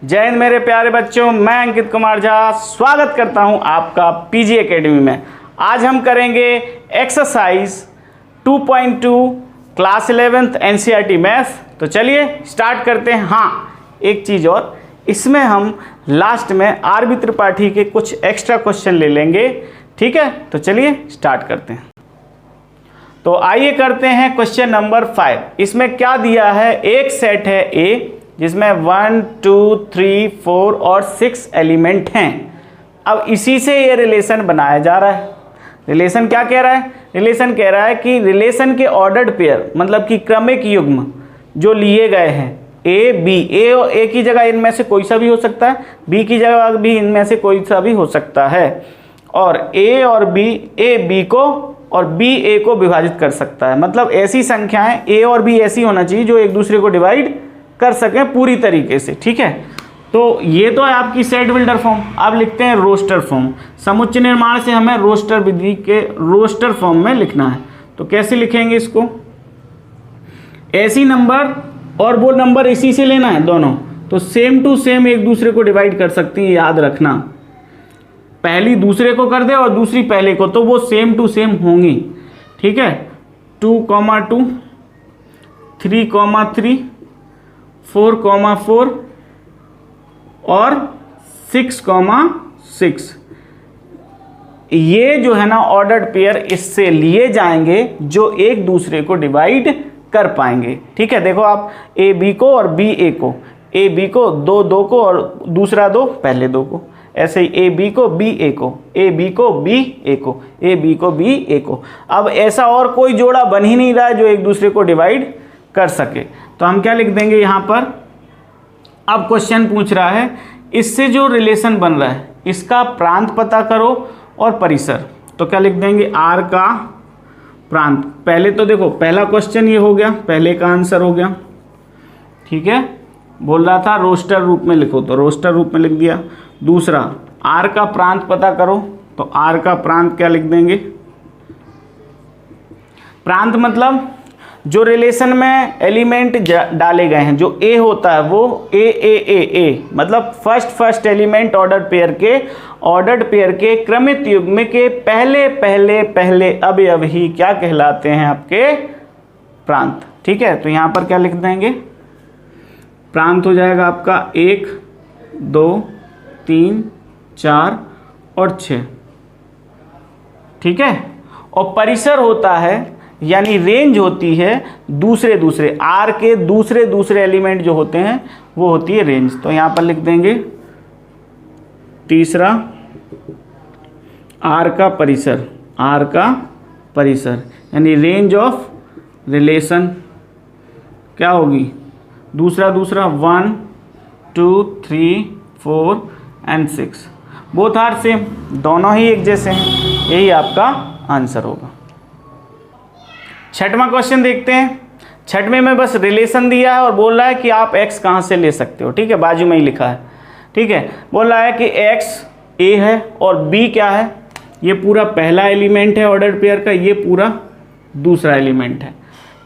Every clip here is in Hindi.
जय हिंद मेरे प्यारे बच्चों, मैं अंकित कुमार झा स्वागत करता हूं आपका पीजी एकेडमी में। आज हम करेंगे exercise 2.2 class 11th NCERT math. तो चलिए स्टार्ट करते हैं। हाँ, एक चीज़ और, इसमें हम लास्ट में आरबी त्रिपाठी के कुछ एक्स्ट्रा क्वेश्चन ले लेंगे, ठीक है। तो चलिए स्टार्ट करते हैं। तो आइए करते हैं क्वेश्चन नंबर 5। इसमें क्या दिया है, एक सेट है ए जिसमें 1 2 3 4 और 6 एलिमेंट हैं। अब इसी से ये रिलेशन बनाया जा रहा है। रिलेशन क्या कह रहा है? रिलेशन कह रहा है कि रिलेशन के ऑर्डर्ड पेयर मतलब कि क्रमिक युग्म जो लिए गए हैं ए बी, ए की जगह इनमें से कोई सा भी हो सकता है, बी की जगह भी इनमें से कोई सा भी हो सकता है, और ए और बी, ए बी को और बी ए को विभाजित कर सकता है। मतलब ऐसी संख्याएं ए और बी ऐसी होना चाहिए जो एक दूसरे को डिवाइड कर सकें पूरी तरीके से, ठीक है। तो ये तो है आपकी सेट बिल्डर फॉर्म। अब लिखते हैं रोस्टर फॉर्म। समुच्चय निर्माण से हमें रोस्टर विधि के रोस्टर फॉर्म में लिखना है। तो कैसे लिखेंगे इसको? ऐसी नंबर और वो नंबर इसी से लेना है दोनों, तो सेम टू सेम एक दूसरे को डिवाइड कर सकती है, याद रखना। पहली दूसरे को कर दे और दूसरी पहले को, तो वो सेम टू सेम होंगी, ठीक है। 2,2 3,3 4,4 और 6,6 ये जो है ना ऑर्डर्ड पेयर इससे लिए जाएंगे जो एक दूसरे को डिवाइड कर पाएंगे, ठीक है। देखो आप, ए बी को और बी ए को, ए बी को दो को और दूसरा दो पहले दो को, ऐसे ही ए बी को बी ए को, ए बी को बी ए को, ए बी को बी ए को। अब ऐसा और कोई जोड़ा बन ही नहीं रहा है जो एक दूसरे को डिवाइड कर सके, तो हम क्या लिख देंगे यहाँ पर? अब क्वेश्चन पूछ रहा है इससे जो रिलेशन बन रहा है इसका प्रांत पता करो और परिसर। तो क्या लिख देंगे? आर का प्रांत। पहले तो देखो, पहला क्वेश्चन ये हो गया, पहले का आंसर हो गया, ठीक है। बोल रहा था रोस्टर रूप में लिखो, तो रोस्टर रूप में लिख दिया। दूसरा, आर का प्रांत पता करो, तो आर का प्रांत क्या लिख देंगे? प्रांत मतलब जो रिलेशन में एलिमेंट डाले गए हैं, जो ए होता है वो ए मतलब फर्स्ट एलिमेंट ऑर्डर्ड पेयर के क्रमित युग्म के पहले अवयव ही क्या कहलाते हैं? आपके प्रांत, ठीक है। तो यहाँ पर क्या लिख देंगे? प्रांत हो जाएगा आपका 1 2 3 4 और 6, ठीक है। और परिसर होता है, यानी रेंज होती है दूसरे आर के दूसरे एलिमेंट जो होते हैं वो होती है रेंज। तो यहाँ पर लिख देंगे तीसरा, आर का परिसर यानी रेंज ऑफ रिलेशन क्या होगी? दूसरा 1 2 3 4 एंड 6 बोथ आर सेम, दोनों ही एक जैसे हैं। यही आपका आंसर होगा। छठवां क्वेश्चन देखते हैं। छठवें में बस रिलेशन दिया है और बोल रहा है कि आप x कहाँ से ले सकते हो, ठीक है। बाजू में ही लिखा है, ठीक है। बोल रहा है कि x a है और b क्या है? ये पूरा पहला एलिमेंट है ऑर्डर्ड पेयर का, ये पूरा दूसरा एलिमेंट है,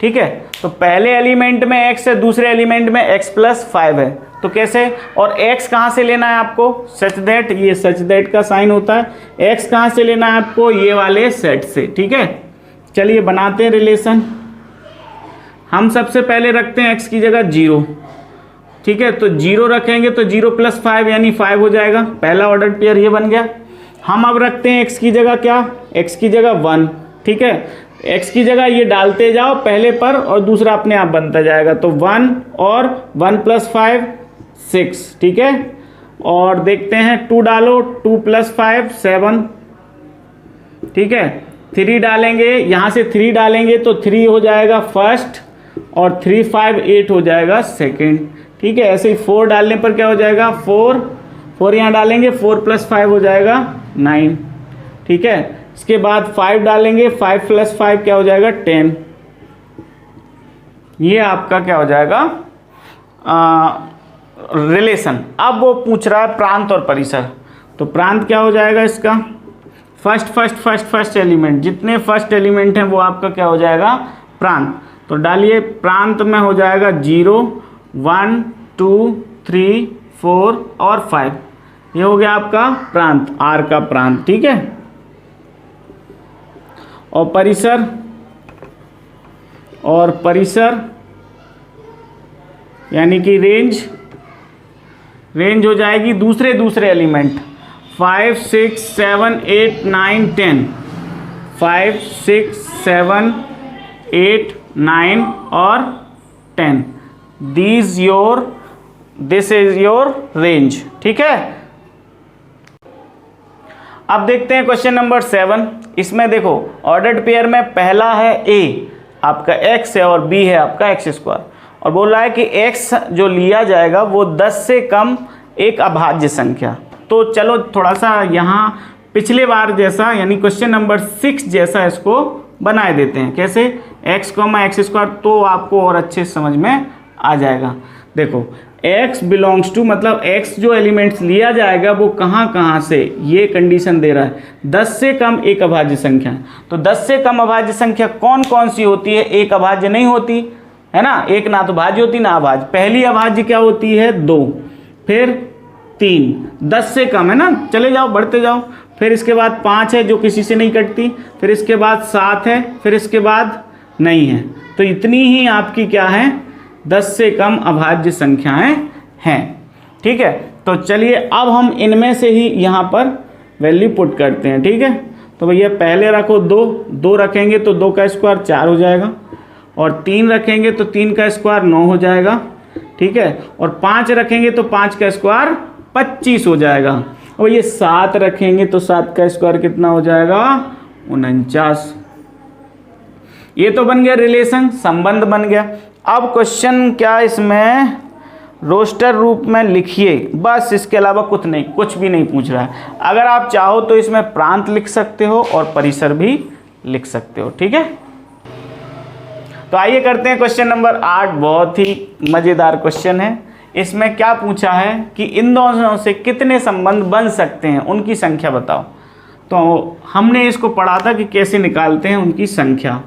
ठीक है। तो पहले एलिमेंट में x है, दूसरे एलिमेंट में x+5 है। तो कैसे? और x कहाँ से लेना है आपको? सच दैट, ये सच दैट का साइन होता है। x कहाँ से लेना है आपको? ये वाले सेट से, ठीक है। चलिए बनाते हैं रिलेशन। हम सबसे पहले रखते हैं x की जगह 0, ठीक है। तो 0 रखेंगे तो 0+5 यानी 5 हो जाएगा। पहला ऑर्डर पेयर ये बन गया। हम अब रखते हैं x की जगह क्या? x की जगह 1, ठीक है। x की जगह ये डालते जाओ पहले पर और दूसरा अपने आप बनता जाएगा। तो 1 और 1+5 6, ठीक है। और देखते हैं 2 डालो, 2+5 7, ठीक है। 3 डालेंगे, यहाँ से 3 डालेंगे तो 3 हो जाएगा फर्स्ट और 3 5 8 हो जाएगा सेकंड, ठीक है। ऐसे ही 4 डालने पर क्या हो जाएगा? 4 यहाँ डालेंगे, 4+5 हो जाएगा 9, ठीक है। इसके बाद 5 डालेंगे, 5+5 क्या हो जाएगा? 10। ये आपका क्या हो जाएगा? रिलेशन। अब वो पूछ रहा है प्रांत और परिसर। तो प्रांत क्या हो जाएगा इसका? फर्स्ट एलिमेंट, जितने फर्स्ट एलिमेंट हैं वो आपका क्या हो जाएगा? प्रांत। तो डालिए, प्रांत में हो जाएगा 0 1 2 3 4 और 5। ये हो गया आपका प्रांत, आर का प्रांत, ठीक है। और परिसर यानी कि रेंज हो जाएगी दूसरे एलिमेंट 5 6 7 8 9 10, 5 6 7 8 9 और 10। दिस इज योर रेंज, ठीक है। अब देखते हैं क्वेश्चन नंबर 7। इसमें देखो ऑर्डर्ड पेयर में पहला है A आपका x है और B है आपका x², और बोल रहा है कि x जो लिया जाएगा वो 10 से कम एक अभाज्य संख्या। तो चलो थोड़ा सा यहाँ पिछले बार जैसा यानी क्वेश्चन नंबर 6 जैसा इसको बनाए देते हैं। कैसे? x, x², तो आपको और अच्छे समझ में आ जाएगा। देखो x बिलोंग्स टू मतलब x जो एलिमेंट्स लिया जाएगा वो कहाँ से, ये कंडीशन दे रहा है 10 से कम एक अभाज्य संख्या। तो 10 से कम अभाज्य संख्या कौन कौन सी होती है? एक अभाज्य नहीं होती है ना, एक ना तो भाज्य होती ना अभाज्य। पहली अभाज्य क्या होती है? 2, फिर 3, 10 से कम है ना, चले जाओ बढ़ते जाओ। फिर इसके बाद 5 है जो किसी से नहीं कटती, फिर इसके बाद 7 है, फिर इसके बाद नहीं है। तो इतनी ही आपकी क्या है? 10 से कम अभाज्य संख्याएं हैं, ठीक है। तो चलिए अब हम इनमें से ही यहाँ पर वैल्यू पुट करते हैं, ठीक है। तो भैया पहले रखो 2 रखेंगे तो 2 का स्क्वायर 4 हो जाएगा, और 3 रखेंगे तो 3 का स्क्वायर 9 हो जाएगा, ठीक है। और 5 रखेंगे तो 5 का स्क्वायर 25 हो जाएगा। और ये 7 रखेंगे तो 7 का स्क्वायर कितना हो जाएगा? 49। ये तो बन गया रिलेशन, संबंध बन गया। अब क्वेश्चन क्या इसमें रोस्टर रूप में लिखिए, बस इसके अलावा कुछ भी नहीं पूछ रहा है। अगर आप चाहो तो इसमें प्रांत लिख सकते हो और परिसर भी लिख सकते हो, ठीक है। तो आइए करते हैं क्वेश्चन नंबर 8। बहुत ही मज़ेदार क्वेश्चन है। इसमें क्या पूछा है कि इन दोनों से कितने संबंध बन सकते हैं, उनकी संख्या बताओ। तो हमने इसको पढ़ा था कि कैसे निकालते हैं उनकी संख्या,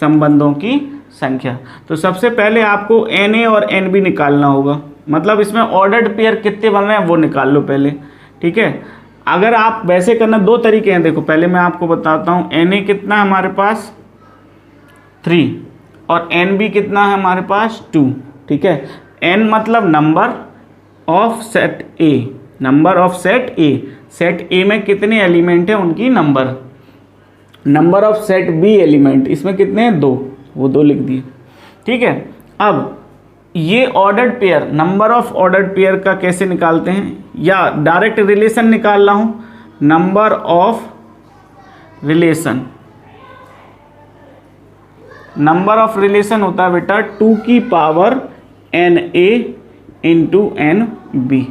संबंधों की संख्या। तो सबसे पहले आपको Na और Nb निकालना होगा, मतलब इसमें ऑर्डर्ड पेयर कितने बन रहे हैं वो निकाल लो पहले, ठीक है। अगर आप वैसे करना, 2 तरीके हैं। देखो पहले मैं आपको बताता हूँ Na कितना है हमारे पास 3, और Nb कितना है हमारे पास 2, ठीक है। N मतलब number of set A, number of set A। Set A में कितने एलिमेंट हैं उनकी number of set B element, इसमें कितने हैं? 2, वो 2 लिख दिए, ठीक है। अब ये ordered pair, number of ordered pair का कैसे निकालते हैं, या डायरेक्ट रिलेशन निकाल रहा हूँ। नंबर ऑफ रिलेशन होता है बेटा 2 की पावर Na इंटू Nb,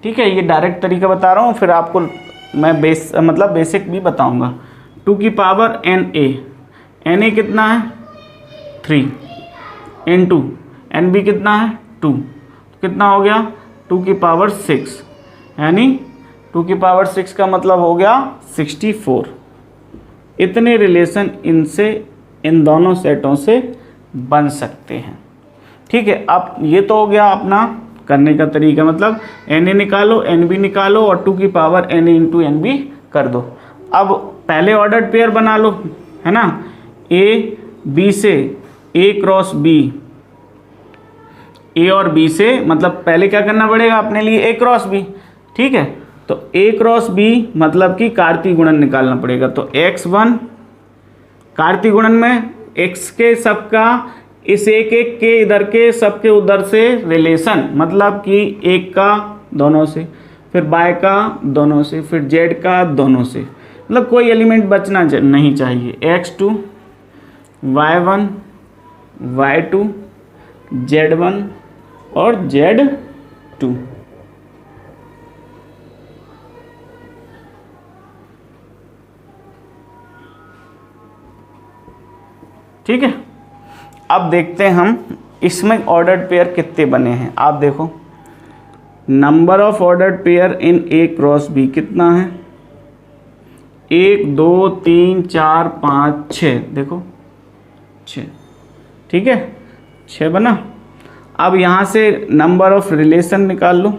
ठीक है। ये डायरेक्ट तरीका बता रहा हूँ, फिर आपको मैं बेसिक भी बताऊँगा। 2 की पावर Na कितना है 3 इंटू Nb कितना है 2, कितना हो गया 2 की पावर 6, यानी 2 की पावर 6 का मतलब हो गया 64। इतने रिलेशन इन दोनों सेटों से बन सकते हैं, ठीक है। अब ये तो हो गया अपना करने का तरीका, मतलब Na निकालो, Nb निकालो और 2 की पावर Na इंटू Nb कर दो। अब पहले ऑर्डर्ड पेयर बना लो, है ना। A B से A क्रॉस B, A और B से मतलब पहले क्या करना पड़ेगा अपने लिए? A क्रॉस B, ठीक है। तो A क्रॉस B मतलब कि कार्तीय गुणन निकालना पड़ेगा। तो x1 कार्तीय गुणन में x के सबका इस एक के इधर के सबके उधर से रिलेशन, मतलब कि एक का दोनों से, फिर y का दोनों से, फिर z का दोनों से, मतलब कोई एलिमेंट बचना नहीं चाहिए। x2 y1 y2 z1 और z2, ठीक है। अब देखते हैं हम इसमें ऑर्डर्ड पेयर कितने बने हैं। आप देखो number of ordered pair in A cross B कितना है? 1 2 3 4 5 6, देखो 6, ठीक है 6 बना। अब यहाँ से नंबर ऑफ रिलेशन निकाल लो।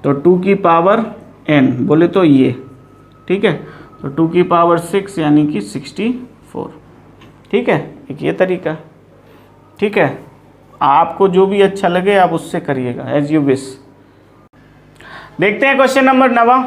तो 2 की पावर n बोले तो ये, ठीक है। तो 2 की पावर 6 यानी कि 64, ठीक है। एक ये तरीका, ठीक है। आपको जो भी अच्छा लगे आप उससे करिएगा, एज यू विश। देखते हैं क्वेश्चन नंबर 9।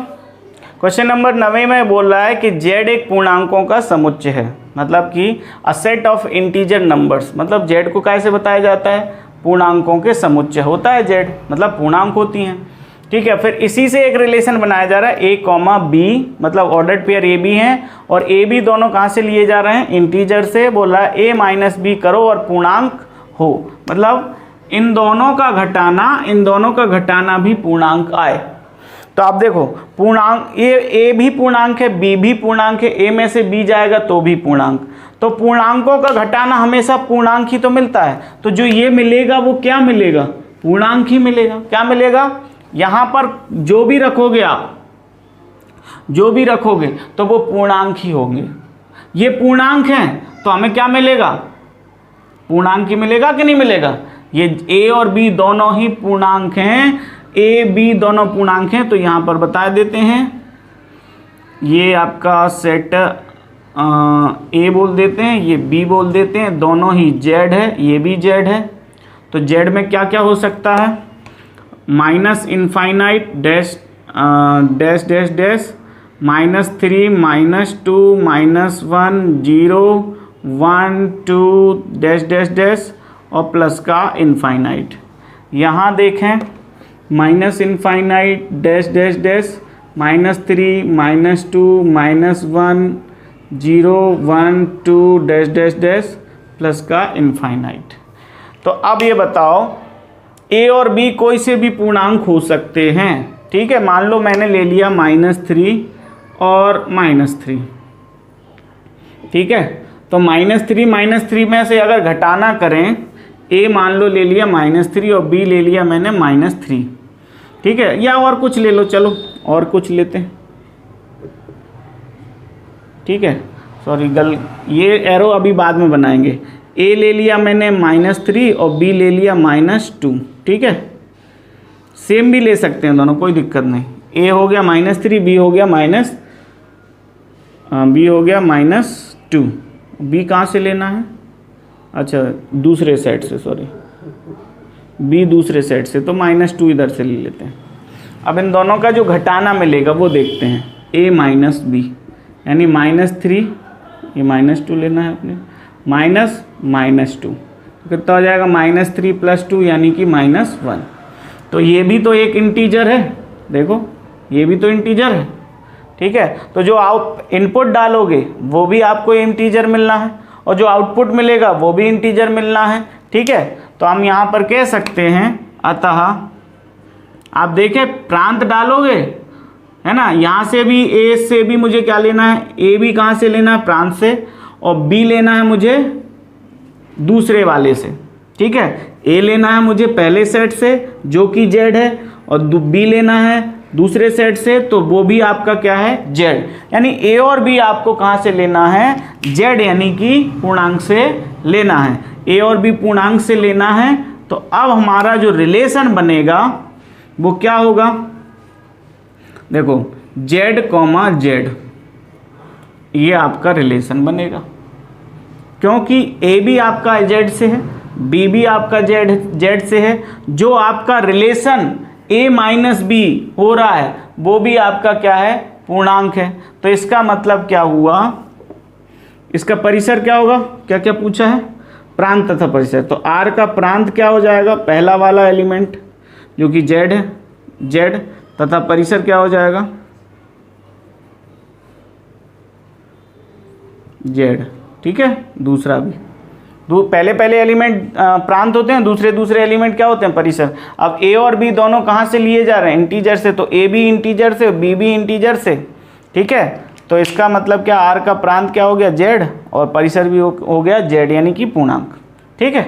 क्वेश्चन नंबर 9 में बोल रहा है कि z एक पूर्णांकों का समुच्चय है, मतलब कि a set of integer numbers. मतलब z को कैसे बताया जाता है, पूर्णांकों के समुच्चय होता है z, मतलब पूर्णांक होती हैं, ठीक है। फिर इसी से एक रिलेशन बनाया जा रहा है a कॉमा b, मतलब ऑर्डर्ड पेयर ए बी हैं, और ए बी दोनों कहाँ से लिए जा रहे हैं, इंटीजर से। बोल रहा है a माइनस बी करो और पूर्णांक हो, मतलब इन दोनों का घटाना भी पूर्णांक आए। तो आप देखो पूर्णांक, ए भी पूर्णांक है, बी भी पूर्णांक है, ए में से बी जाएगा तो भी पूर्णांक। तो पूर्णांकों का घटाना हमेशा पूर्णांक ही तो मिलता है। तो जो ये मिलेगा वो क्या मिलेगा, पूर्णांक ही मिलेगा। क्या मिलेगा, यहाँ पर जो भी रखोगे आप, जो भी रखोगे तो वो पूर्णांक ही होंगे। ये पूर्णांक हैं तो हमें क्या मिलेगा, पूर्णांक ही मिलेगा कि नहीं मिलेगा। ये a और b दोनों ही पूर्णांक हैं, a b दोनों पूर्णांक हैं। तो यहाँ पर बता देते हैं, ये आपका सेट a बोल देते हैं, ये b बोल देते हैं, दोनों ही z है, ये भी z है। तो z में क्या क्या हो सकता है, minus infinite dash dash dash dash, -3 -2 -1 0 1 2 dash dash dash, और प्लस का इनफाइनाइट। यहाँ देखें minus infinite dash dash dash, -3 -2 -1 0 1 2 dash dash dash, plus का इनफाइनाइट। तो अब ये बताओ a और b कोई से भी पूर्णांक हो सकते हैं, ठीक है। मान लो मैंने ले लिया -3 और -3, ठीक है। तो -3 में से अगर घटाना करें, a मान लो ले लिया -3 और b ले लिया मैंने -3, ठीक है। या और कुछ ले लो, चलो और कुछ लेते हैं, ठीक है। सॉरी ये एरो अभी बाद में बनाएंगे। a ले लिया मैंने -3 और b ले लिया -2, ठीक है। सेम भी ले सकते हैं दोनों, कोई दिक्कत नहीं। a हो गया -3, b हो गया -2। b कहाँ से लेना है, अच्छा दूसरे सेट से, सॉरी b दूसरे सेट से, तो -2 इधर से ले लेते हैं। अब इन दोनों का जो घटाना मिलेगा वो देखते हैं, a माइनस b, यानी -3, ये -2 लेना है अपने, -2, कितना हो जाएगा, -3 + 2 यानी कि -1। तो ये भी तो एक इंटीजर है, देखो ये भी तो इंटीजर है, ठीक है। तो जो आप इनपुट डालोगे वो भी आपको इंटीजर मिलना है, और जो आउटपुट मिलेगा वो भी इंटीजर मिलना है, ठीक है। तो हम यहाँ पर कह सकते हैं, अतः आप देखें प्रांत डालोगे, है ना, यहाँ से भी a से भी मुझे क्या लेना है, a भी कहाँ से लेना है, प्रांत से, और b लेना है मुझे दूसरे वाले से, ठीक है। a लेना है मुझे पहले सेट से जो कि z है, और b लेना है दूसरे सेट से, तो वो भी आपका क्या है, z। यानी a और b आपको कहाँ से लेना है, z यानी कि पूर्णांक से लेना है, a और b पूर्णांक से लेना है। तो अब हमारा जो रिलेशन बनेगा वो क्या होगा, देखो z, z, ये आपका रिलेशन बनेगा, क्योंकि a भी आपका z से है, b भी आपका z से है। जो आपका रिलेशन a माइनस b हो रहा है वो भी आपका क्या है, पूर्णांक है। तो इसका मतलब क्या हुआ, इसका परिसर क्या होगा, क्या क्या पूछा है, प्रांत तथा परिसर। तो r का प्रांत क्या हो जाएगा, पहला वाला एलिमेंट जो कि z है, z, तथा परिसर क्या हो जाएगा, z, ठीक है। दूसरा भी, पहले एलिमेंट प्रांत होते हैं, दूसरे एलिमेंट क्या होते हैं, परिसर। अब a और b दोनों कहाँ से लिए जा रहे हैं, इंटीजर से, तो a भी इंटीजर से, b भी इंटीजर से, ठीक है। तो इसका मतलब क्या, r का प्रांत क्या हो गया, z, और परिसर भी हो गया z, यानी कि पूर्णांक, ठीक है।